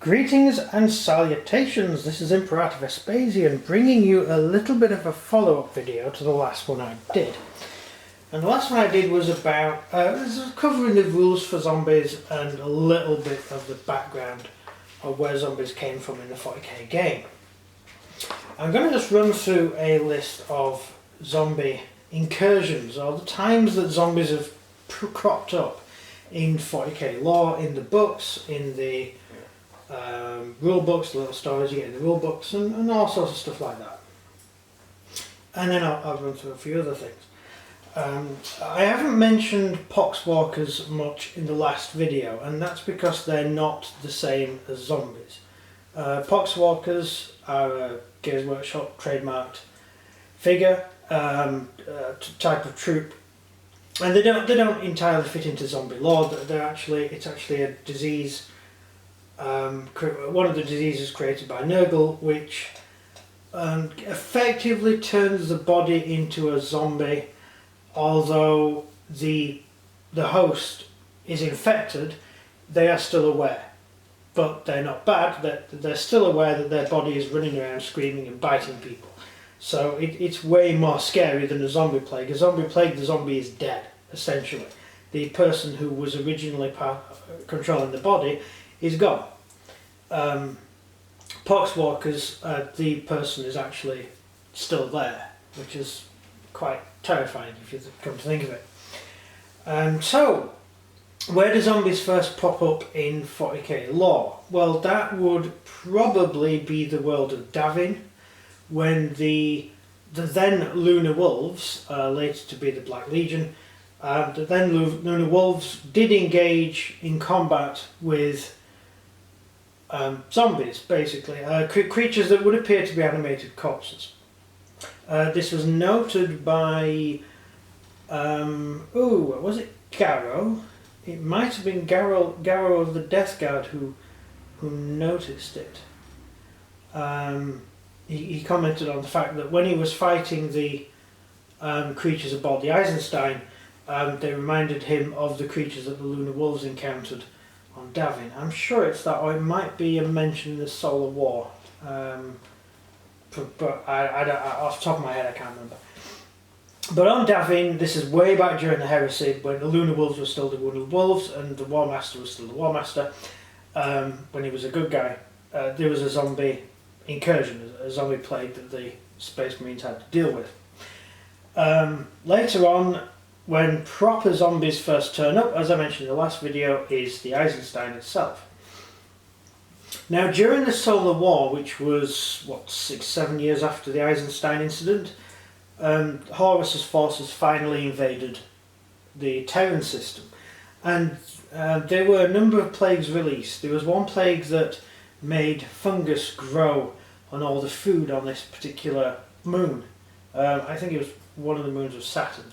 Greetings and salutations, this is Imperator Vespasian bringing you a little bit of a follow-up video to the last one I did. And the last one I did was about covering the rules for zombies and a little bit of the background of where zombies came from in the 40k game. I'm going to just run through a list of zombie incursions, or the times that zombies have cropped up in 40k lore, in the books, in the rule books, little stories you get in the rule books, and all sorts of stuff like that. And then I'll run through a few other things. I haven't mentioned poxwalkers much in the last video, and that's because they're not the same as zombies. Poxwalkers are a Games Workshop trademarked figure, type of troop, and they don't entirely fit into zombie lore. It's actually a disease. One of the diseases created by Nurgle, which effectively turns the body into a zombie. Although the host is infected, they are still aware, but they're not bad. They're still aware that their body is running around screaming and biting people. So it's way more scary than a zombie plague. A zombie plague, the zombie is dead, essentially. The person who was originally controlling the body is gone. Poxwalkers, the person is actually still there, which is quite terrifying if you come to think of it. So, where do zombies first pop up in 40k lore? Well, that would probably be the world of Davin, when the then Lunar Wolves, later to be the Black Legion, the then Lunar Wolves did engage in combat with zombies, basically, creatures that would appear to be animated corpses. This was noted by, was it Garrow? It might have been Garrow of the Death Guard who noticed it. He commented on the fact that when he was fighting the creatures aboard the Eisenstein, they reminded him of the creatures that the Lunar Wolves encountered on Davin. I'm sure it's that, or it might be a mention in the Solar War. But I don't, off the top of my head I can't remember. But on Davin, this is way back during the Heresy, when the Lunar Wolves were still the Lunar Wolves and the War Master was still the War Master. When he was a good guy, there was a zombie incursion, a zombie plague that the Space Marines had to deal with. Later on, when proper zombies first turn up, as I mentioned in the last video, is the Eisenstein itself. Now, during the Solar War, which was, 6-7 years after the Eisenstein incident, Horus's forces finally invaded the Terran system. And there were a number of plagues released. There was one plague that made fungus grow on all the food on this particular moon. I think it was one of the moons of Saturn.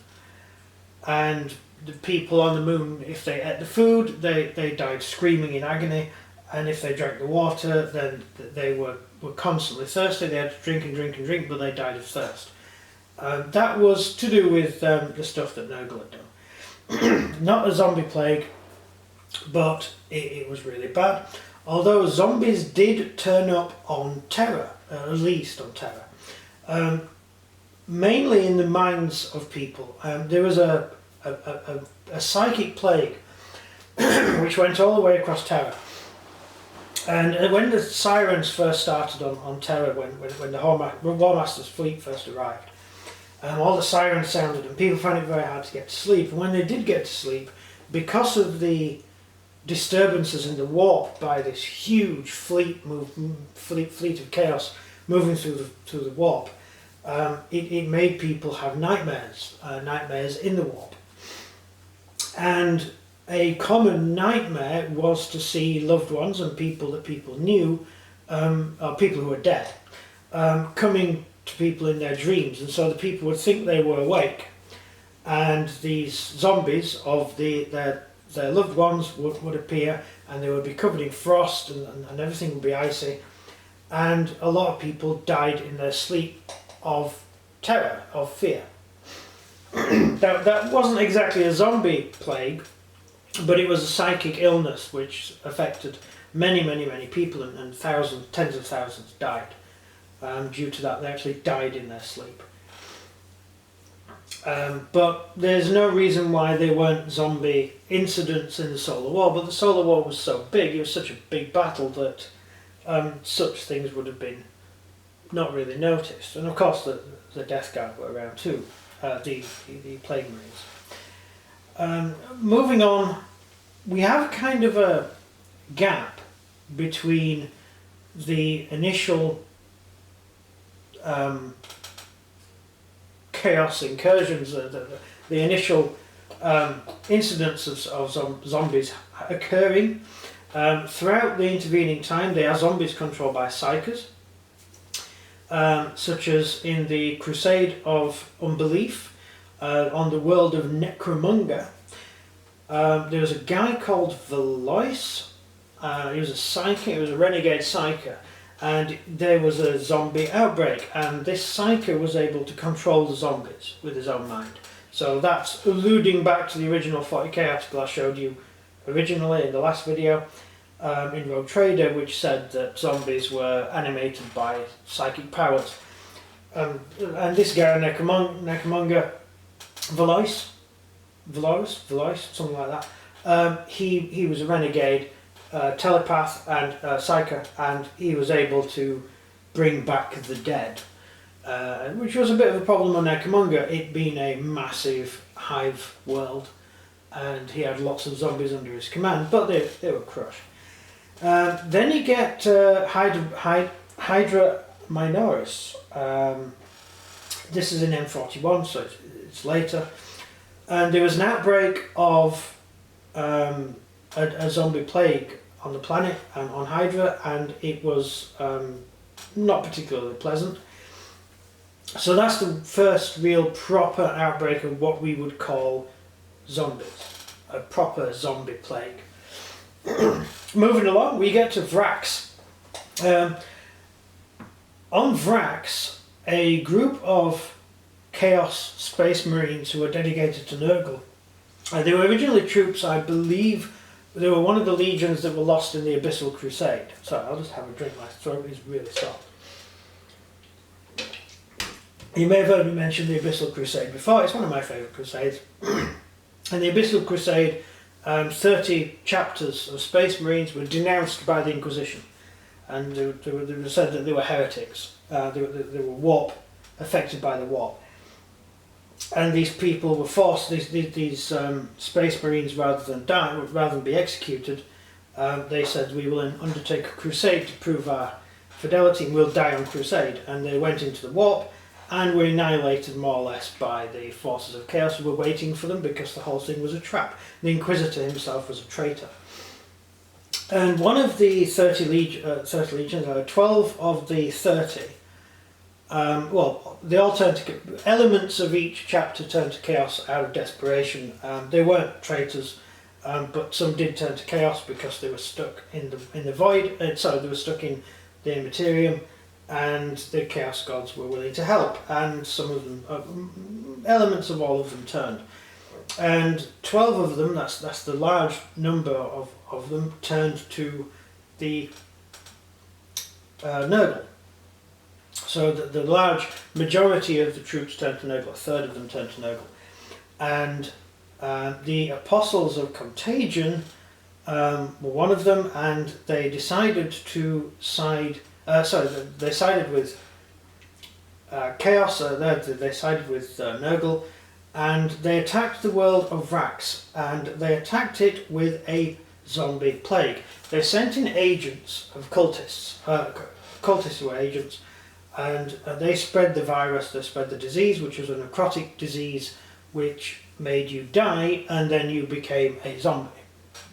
And the people on the moon, if they ate the food, they died screaming in agony. And if they drank the water, then they were constantly thirsty. They had to drink and drink and drink, but they died of thirst. That was to do with the stuff that Nurgle had done. Not a zombie plague, but it was really bad. Although zombies did turn up on Terra, at least on Terra. Mainly in the minds of people. There was a psychic plague which went all the way across Terra. And when the sirens first started on Terra, when the War Master's fleet first arrived, all the sirens sounded and people found it very hard to get to sleep. And when they did get to sleep, because of the disturbances in the warp by this huge fleet of chaos moving through the warp, it made people have nightmares in the warp. And a common nightmare was to see loved ones and people that people knew, or people who were dead, coming to people in their dreams. And so the people would think they were awake, and these zombies of their loved ones would appear, and they would be covered in frost, and everything would be icy. And a lot of people died in their sleep of terror, of fear. That wasn't exactly a zombie plague, but it was a psychic illness which affected many people and thousands, tens of thousands died. Due to that, they actually died in their sleep. But there's no reason why there weren't zombie incidents in the Solar War, but the Solar War was so big, it was such a big battle that such things would have been not really noticed. And of course the Death Guard were around too, the Plague Marines. Moving on, we have kind of a gap between the initial chaos incursions, the initial incidents of zombies occurring. Throughout the intervening time, they are zombies controlled by psychers, such as in the Crusade of Unbelief on the world of Necromunda. There was a guy called Valois. He was a psyker, he was a renegade psyker, and there was a zombie outbreak, and this psyker was able to control the zombies with his own mind. So that's alluding back to the original 40k article I showed you originally in the last video in Rogue Trader, which said that zombies were animated by psychic powers. And this guy, Necromunda, Valois, something like that, he was a renegade telepath and psyker, and he was able to bring back the dead, which was a bit of a problem on Necromunda, it being a massive hive world, and he had lots of zombies under his command, but they were crushed. Then you get Hydra Minoris. This is in M41, so it's later, and there was an outbreak of a zombie plague on the planet and on Hydra, and it was not particularly pleasant. So that's the first real proper outbreak of what we would call zombies, a proper zombie plague. Moving along, we get to Vrax. On Vrax, a group of Chaos Space Marines who were dedicated to Nurgle. They were originally troops, I believe. They were one of the legions that were lost in the Abyssal Crusade. Sorry, I'll just have a drink, my throat is really soft. You may have heard me mention the Abyssal Crusade before. It's one of my favourite crusades. In the Abyssal Crusade, 30 chapters of Space Marines were denounced by the Inquisition, and they were said that they were heretics. They were affected by the warp. And these people were forced, these Space Marines, rather than be executed, they said, we will undertake a crusade to prove our fidelity, and we'll die on crusade. And they went into the warp and were annihilated more or less by the forces of chaos who were waiting for them, because the whole thing was a trap. The Inquisitor himself was a traitor. And one of the 30 legions, 12 of the 30, they all turned to, elements of each chapter turned to chaos out of desperation. They weren't traitors, but some did turn to chaos because they were stuck in the void. They were stuck in the Immaterium, and the Chaos Gods were willing to help. And some of them, elements of all of them, turned. And 12 of them, that's the large number of them, turned to the Nurgle. So the large majority of the troops turned to Nurgle, a third of them turned to Nurgle. And the Apostles of Contagion were one of them, and they decided to side, they sided with Chaos, they sided with Nurgle, and they attacked the world of Vrax, and they attacked it with a zombie plague. They sent in agents of cultists, cultists who were agents, and they spread the virus, they spread the disease, which was a necrotic disease which made you die, and then you became a zombie,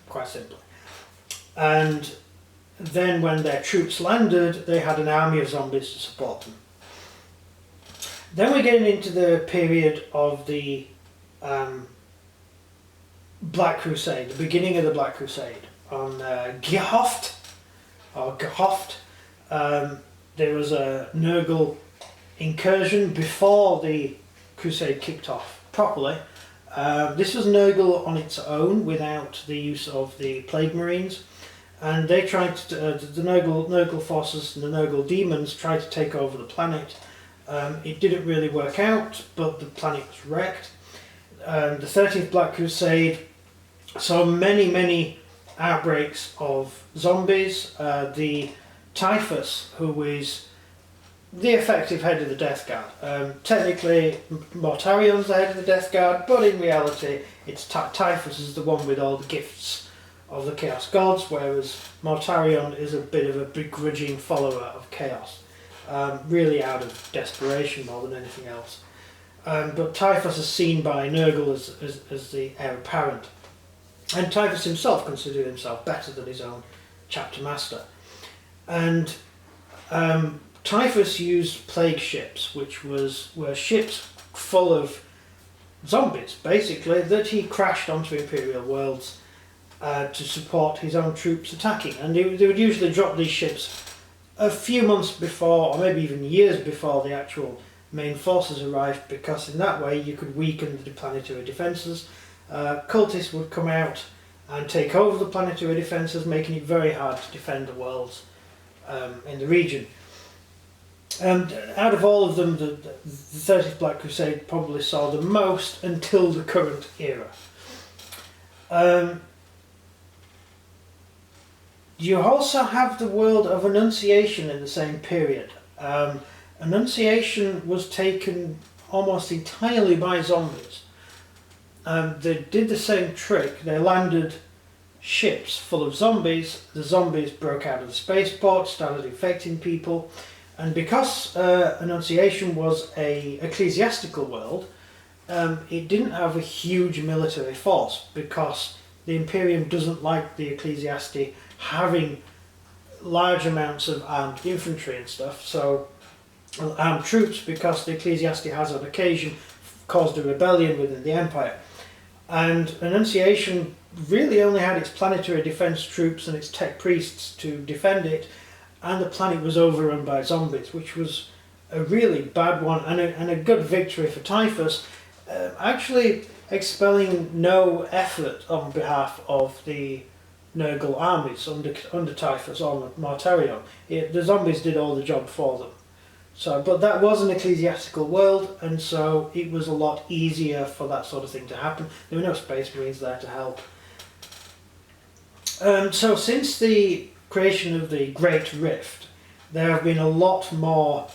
quite simply. And then when their troops landed, they had an army of zombies to support them. Then we're getting into the period of the Black Crusade, the beginning of the Black Crusade. On Gehoft, there was a Nurgle incursion before the Crusade kicked off properly. This was Nurgle on its own, without the use of the Plague Marines. and they tried to, the Nurgle forces and the Nurgle demons tried to take over the planet. It didn't really work out, but the planet was wrecked. The 13th Black Crusade saw many outbreaks of zombies. The Typhus, who is the effective head of the Death Guard. Technically, Mortarion's the head of the Death Guard, but in reality, it's Typhus is the one with all the gifts of the Chaos Gods, whereas Mortarion is a bit of a begrudging follower of Chaos, really out of desperation more than anything else. But Typhus is seen by Nurgle as the heir apparent, and Typhus himself considered himself better than his own chapter master. And Typhus used plague ships, which were ships full of zombies, basically, that he crashed onto Imperial worlds to support his own troops attacking. And they would usually drop these ships a few months before, or maybe even years before the actual main forces arrived, because in that way you could weaken the planetary defences. Cultists would come out and take over the planetary defences, making it very hard to defend the worlds in the region. And out of all of them, the 30th Black Crusade probably saw the most until the current era. You also have the world of Annunciation in the same period. Annunciation was taken almost entirely by zombies. They did the same trick. They landed ships full of zombies. The zombies broke out of the spaceport, started infecting people. And because Annunciation was an ecclesiastical world, it didn't have a huge military force, because the Imperium doesn't like the ecclesiasti having large amounts of armed infantry and stuff. So armed troops, because the ecclesiasti has on occasion caused a rebellion within the Empire. And Annunciation really only had its planetary defence troops and its tech priests to defend it, and the planet was overrun by zombies, which was a really bad one, and a good victory for Typhus, actually expelling no effort on behalf of the Nurgle armies under Typhus or Mortarion. The zombies did all the job for them. So, but that was an ecclesiastical world, and so it was a lot easier for that sort of thing to happen. There were no Space Marines there to help. So since the creation of the Great Rift, there have been a lot more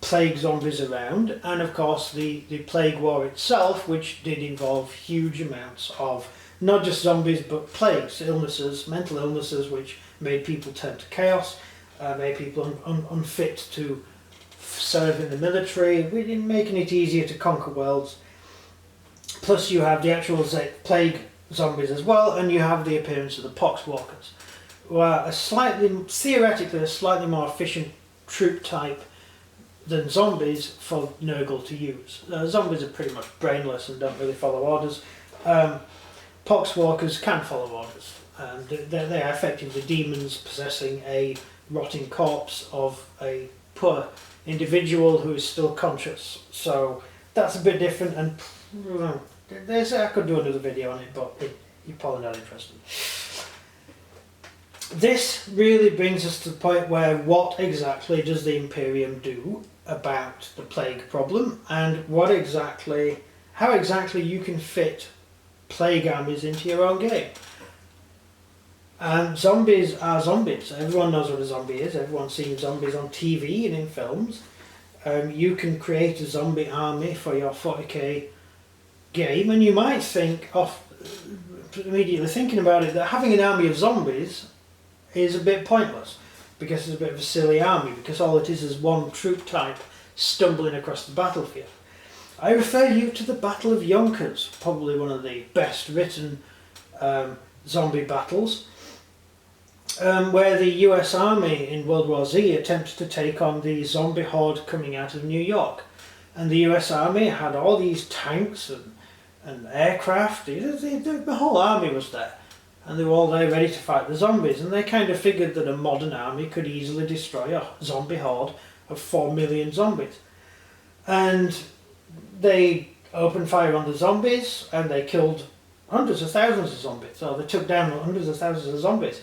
plague zombies around, and of course the Plague War itself, which did involve huge amounts of not just zombies but plagues, illnesses, mental illnesses, which made people turn to chaos, made people unfit to serve in the military, making it easier to conquer worlds. Plus you have the actual plague zombies as well, and you have the appearance of the poxwalkers, who are theoretically a slightly more efficient troop type than zombies for Nurgle to use. Zombies are pretty much brainless and don't really follow orders. Poxwalkers can follow orders, and they are effectively demons possessing a rotting corpse of a poor individual who is still conscious. So that's a bit different, and I could do another video on it, but you're probably not interested. This really brings us to the point where what exactly does the Imperium do about the plague problem, and how exactly you can fit plague armies into your own game. And zombies are zombies. Everyone knows what a zombie is. Everyone's seen zombies on TV and in films. You can create a zombie army for your 40k game, and you might think, immediately thinking about it, that having an army of zombies is a bit pointless, because it's a bit of a silly army, because all it is one troop type stumbling across the battlefield. I refer you to the Battle of Yonkers, probably one of the best written zombie battles, where the US Army in World War Z attempted to take on the zombie horde coming out of New York. And the US Army had all these tanks and aircraft. The whole army was there, and they were all there ready to fight the zombies, and they kind of figured that a modern army could easily destroy a zombie horde of 4 million zombies. And they opened fire on the zombies, and they killed hundreds of thousands of zombies. So they took down hundreds of thousands of zombies.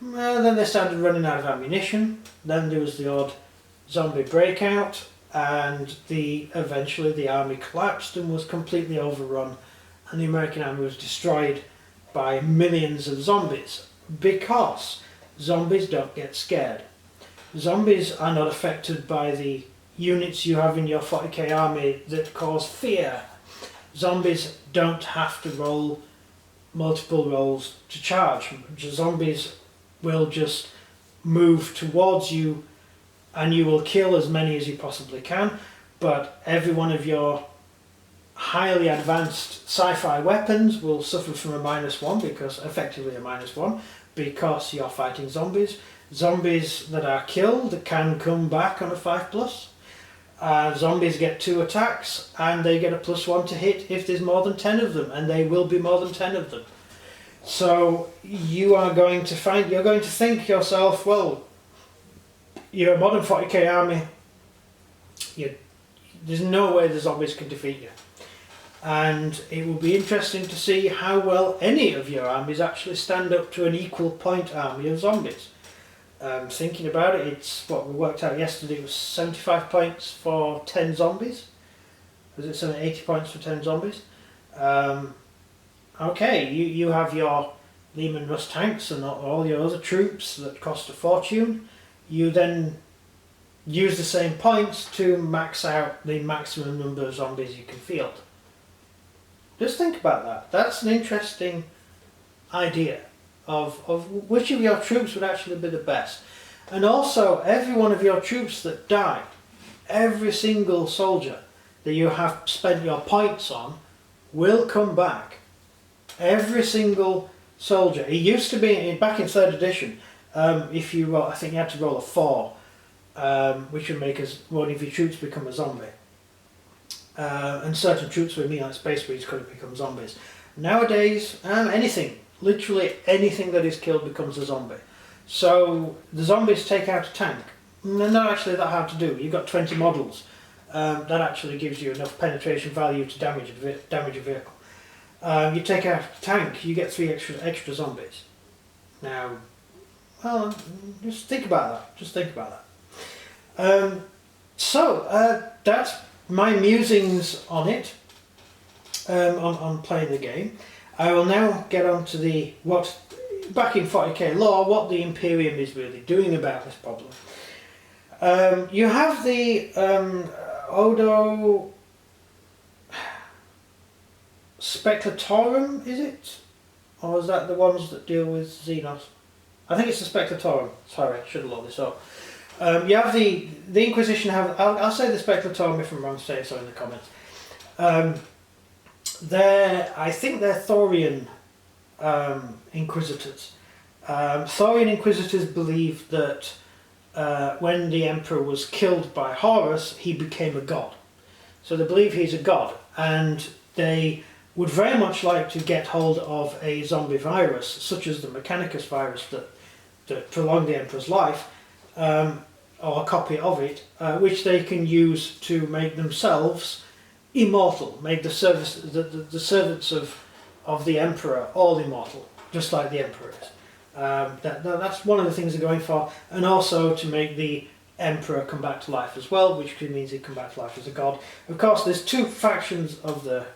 Then they started running out of ammunition. Then there was the odd zombie breakout, and eventually the army collapsed and was completely overrun, and the American army was destroyed by millions of zombies, because zombies don't get scared. Zombies are not affected by the units you have in your 40k army that cause fear. Zombies don't have to roll multiple rolls to charge. Zombies will just move towards you, and you will kill as many as you possibly can, but every one of your highly advanced sci-fi weapons will suffer from a -1, because effectively a -1, because you're fighting zombies. Zombies that are killed can come back on a 5+. Zombies get 2 attacks, and they get a +1 to hit if there's more than 10 of them, and they will be more than 10 of them. So you're going to think yourself, well, you're a modern 40k army, there's no way the zombies can defeat you. And it will be interesting to see how well any of your armies actually stand up to an equal point army of zombies. Thinking about it, it's what we worked out yesterday, it was 75 points for 10 zombies. Was it 80 points for 10 zombies? Okay, you have your Lehman Russ tanks and all your other troops that cost a fortune. You then use the same points to max out the maximum number of zombies you can field. Just think about that. That's an interesting idea of which of your troops would actually be the best. And also, every one of your troops that die, every single soldier that you have spent your points on, will come back. Every single soldier. It used to be, back in 3rd edition, if you roll, I think you had to roll a 4, which would make one of your troops become a zombie. And certain troops with me like Space Marines could become zombies. Nowadays, literally anything that is killed becomes a zombie. So the zombies take out a tank. They're not actually that hard to do. You've got 20 models. That actually gives you enough penetration value to damage a vehicle. You take out a tank, you get 3 extra zombies. Now, well, just think about that. That's my musings on it, on playing the game. I will now get on to back in 40k lore, what the Imperium is really doing about this problem. You have the Odo Spectratorum, is it? Or is that the ones that deal with Xenos? I think it's the Spectratorum. Sorry, I should have looked this up. You have the Inquisition I'll say the Spectratorum if I'm wrong, say so in the comments. I think they're Thorian Inquisitors. Thorian Inquisitors believe that when the Emperor was killed by Horus, he became a god. So they believe he's a god, and they would very much like to get hold of a zombie virus, such as the Mechanicus virus that prolonged the Emperor's life, or a copy of it, which they can use to make themselves immortal, make the servants of the Emperor all immortal, just like the Emperor is. That's one of the things they're going for, and also to make the Emperor come back to life as well, which means he'd come back to life as a god. Of course, there's 2 factions of the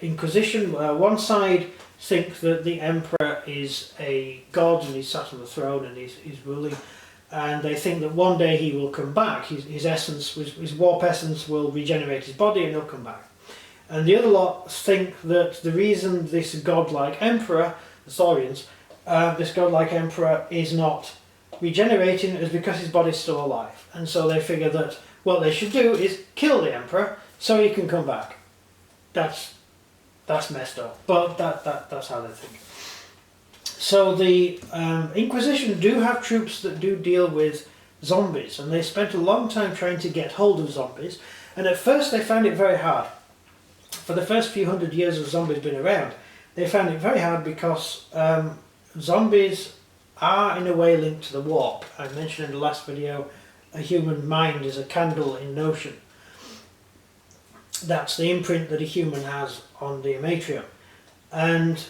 Inquisition. One side think that the Emperor is a god and he's sat on the throne and he's ruling, and they think that one day he will come back. His essence, his warp essence, will regenerate his body and he'll come back. And the other lot think that the reason this godlike Emperor, the Saurians, this godlike Emperor is not regenerating is because his body's still alive. And so they figure that what they should do is kill the Emperor so he can come back. That's messed up, but that's how they think. So the Inquisition do have troops that do deal with zombies, and they spent a long time trying to get hold of zombies, and at first they found it very hard. For the first few hundred years of zombies been around, they found it very hard because zombies are in a way linked to the warp. I mentioned in the last video, a human mind is a candle in notion. That's the imprint that a human has on the Amatrium. And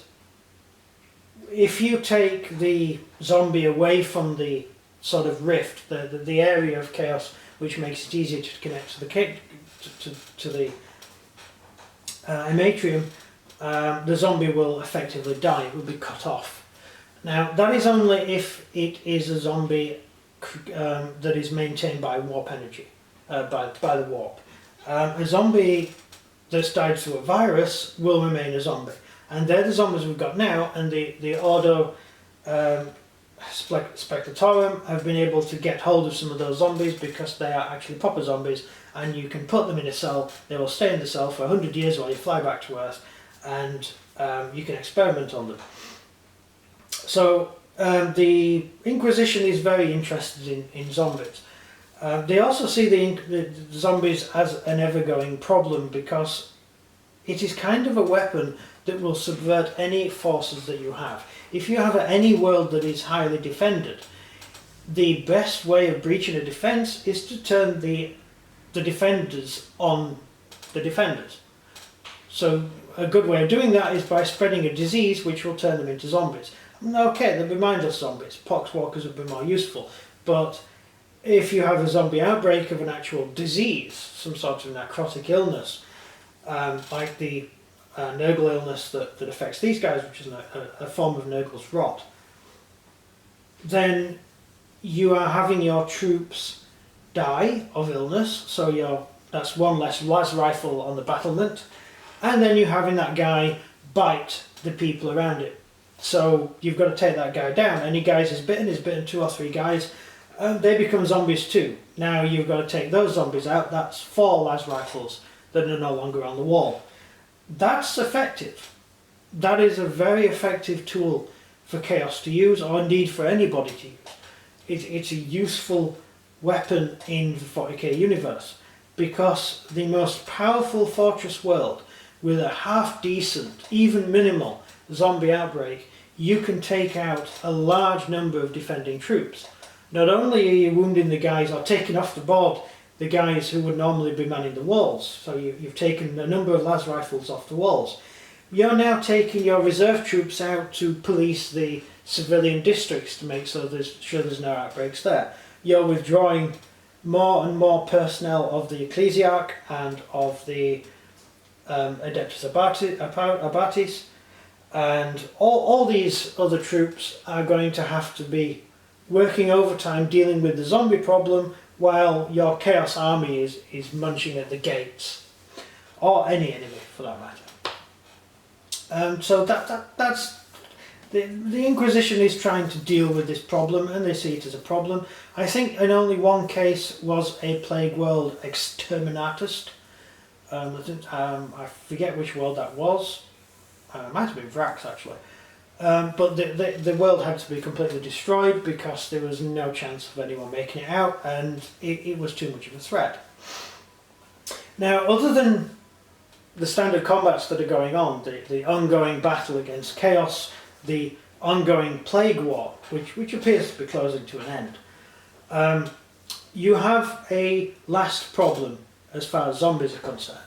if you take the zombie away from the sort of rift, the area of chaos which makes it easier to connect to the Amatrium, the zombie will effectively die. It will be cut off. Now that is only if it is a zombie that is maintained by warp energy, by the warp. A zombie that's died through a virus will remain a zombie, and they're the zombies we've got now. And the Ordo Spectratorum have been able to get hold of some of those zombies because they are actually proper zombies, and you can put them in a cell. They will stay in the cell for 100 years while you fly back to Earth, and you can experiment on them. So the Inquisition is very interested in zombies. They also see the zombies as an ever-going problem because it is kind of a weapon that will subvert any forces that you have. If you have any world that is highly defended, the best way of breaching a defense is to turn the defenders on the defenders. So a good way of doing that is by spreading a disease which will turn them into zombies. Okay, they'll be mindless zombies. Poxwalkers would be more useful, but if you have a zombie outbreak of an actual disease, some sort of necrotic illness, like the Nurgle illness that affects these guys, which is a form of Nurgle's rot, then you are having your troops die of illness, so that's one less las rifle on the battlement, and then you're having that guy bite the people around it. So you've got to take that guy down. Any guys he's bitten 2 or 3 guys, they become zombies too. Now you've got to take those zombies out. That's 4 las rifles that are no longer on the wall. That's effective. That is a very effective tool for Chaos to use, or indeed for anybody to use. It's a useful weapon in the 40k universe, because the most powerful fortress world with a half-decent, even minimal zombie outbreak, you can take out a large number of defending troops. Not only are you wounding the guys or taking off the board the guys who would normally be manning the walls, so you've taken a number of las rifles off the walls, you're now taking your reserve troops out to police the civilian districts to make sure there's no outbreaks there. You're withdrawing more and more personnel of the Ecclesiarch and of the Adeptus Abatis, and all these other troops are going to have to be working overtime dealing with the zombie problem while your Chaos army is munching at the gates, or any enemy for that matter. So that's the Inquisition is trying to deal with this problem, and they see it as a problem. I think in only one case was a Plague World Exterminatus. I forget which world that was. It might have been Vrax actually. But the world had to be completely destroyed because there was no chance of anyone making it out, and it was too much of a threat. Now, other than the standard combats that are going on, the ongoing battle against Chaos, the ongoing Plague War, which appears to be closing to an end, you have a last problem as far as zombies are concerned.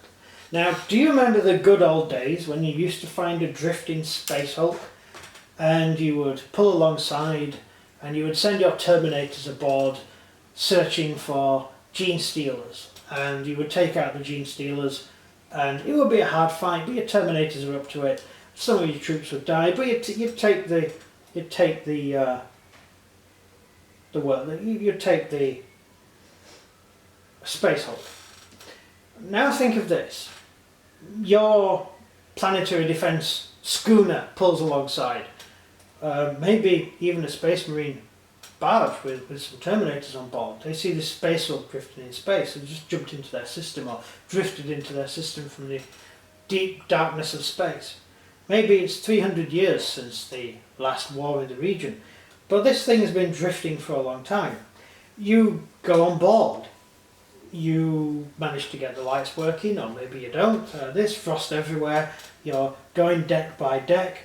Now, do you remember the good old days when you used to find a drifting Space Hulk, and you would pull alongside and you would send your Terminators aboard searching for Gene Stealers, and you would take out the Gene Stealers, and it would be a hard fight, but your Terminators are up to it. Some of your troops would die, but you'd take the Space Hulk. Now think of this. Your planetary defense schooner pulls alongside. Maybe even a Space Marine barge with some Terminators on board. They see this Space Hulk drifting in space and just jumped into their system, or drifted into their system from the deep darkness of space. Maybe it's 300 years since the last war in the region, but this thing has been drifting for a long time. You go on board, you manage to get the lights working, or maybe you don't. There's frost everywhere, you're going deck by deck,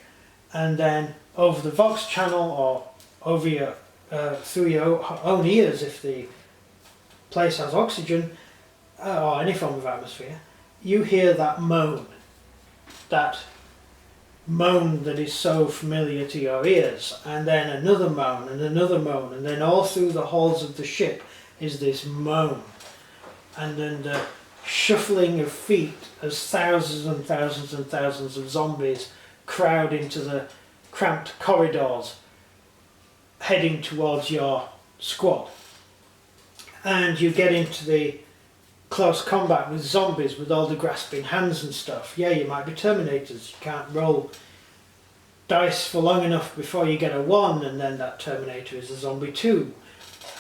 and then over the Vox channel or over your through your own ears, if the place has oxygen or any form of atmosphere, you hear that moan, that moan that is so familiar to your ears, and then another moan and another moan, and then all through the halls of the ship is this moan, and then the shuffling of feet as thousands and thousands and thousands of zombies crowd into the cramped corridors heading towards your squad. And you get into the close combat with zombies with all the grasping hands and stuff. Yeah, you might be Terminators. You can't roll dice for long enough before you get a 1, and then that Terminator is a zombie too.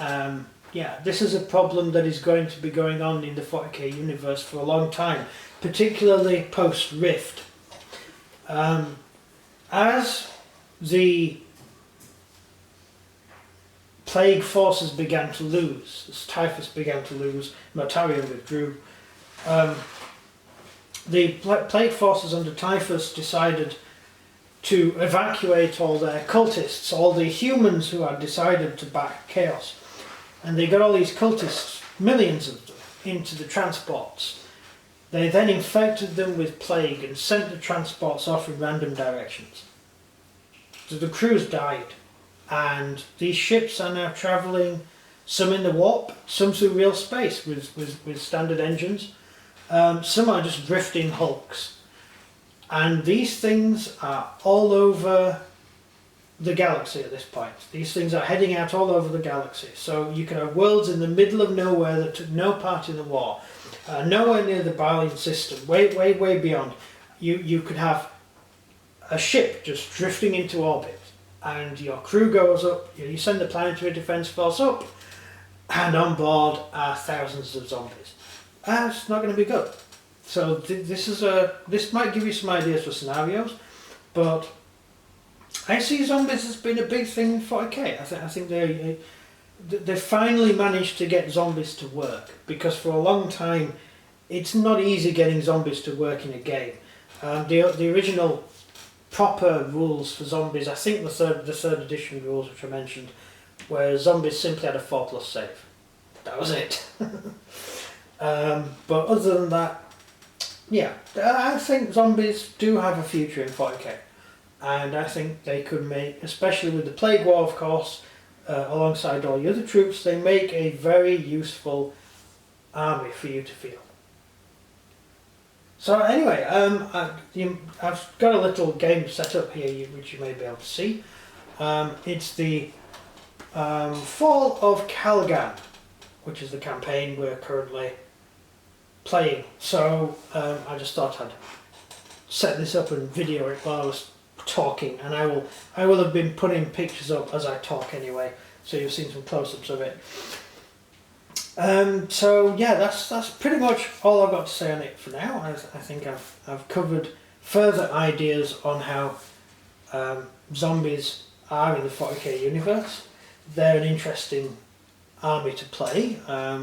Yeah, this is a problem that is going to be going on in the 40k universe for a long time, particularly post-Rift. As the plague forces began to lose, as Typhus began to lose, Mortarion withdrew, the plague forces under Typhus decided to evacuate all their cultists, all the humans who had decided to back Chaos. And they got all these cultists, millions of them, into the transports. They then infected them with plague and sent the transports off in random directions. So the crews died. And these ships are now travelling, some in the warp, some through real space with standard engines. Some are just drifting hulks. And these things are all over the galaxy at this point. These things are heading out all over the galaxy. So you can have worlds in the middle of nowhere that took no part in the war. Nowhere near the Balian system, way beyond. You could have a ship just drifting into orbit, and your crew goes up, you send the Planetary Defence Force up, and on board are thousands of zombies. It's not going to be good. So this might give you some ideas for scenarios, but I see zombies as being a big thing in 40k. I think they finally managed to get zombies to work, because for a long time it's not easy getting zombies to work in a game. The original proper rules for zombies, I think the third edition rules which I mentioned, where zombies simply had a 4+ save. That was it. But other than that, yeah, I think zombies do have a future in 40k. And I think they could make, especially with the Plague War of course, alongside all the other troops, they make a very useful army for you to field. So anyway, I've got a little game set up here which you may be able to see. It's the Fall of Calgan, which is the campaign we're currently playing. So I just thought I'd set this up and video it while I was talking, and I will have been putting pictures up as I talk anyway, so you've seen some close-ups of it. So yeah, that's pretty much all I've got to say on it for now. I think I've covered further ideas on how zombies are in the 40k universe. They're an interesting army to play.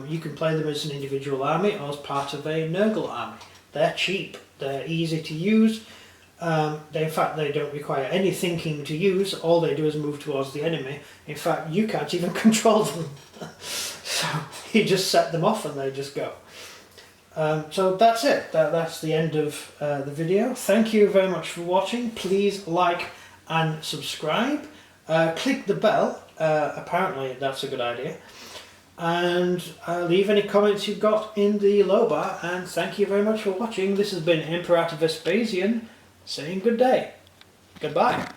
You can play them as an individual army or as part of a Nurgle army. They're cheap, they're easy to use. In fact, they don't require any thinking to use. All they do is move towards the enemy. In fact, you can't even control them. So you just set them off and they just go. So that's it. That's the end of the video. Thank you very much for watching. Please like and subscribe. Click the bell. Apparently that's a good idea. And leave any comments you've got in the low bar. And thank you very much for watching. This has been Imperator Vespasian saying good day. Goodbye.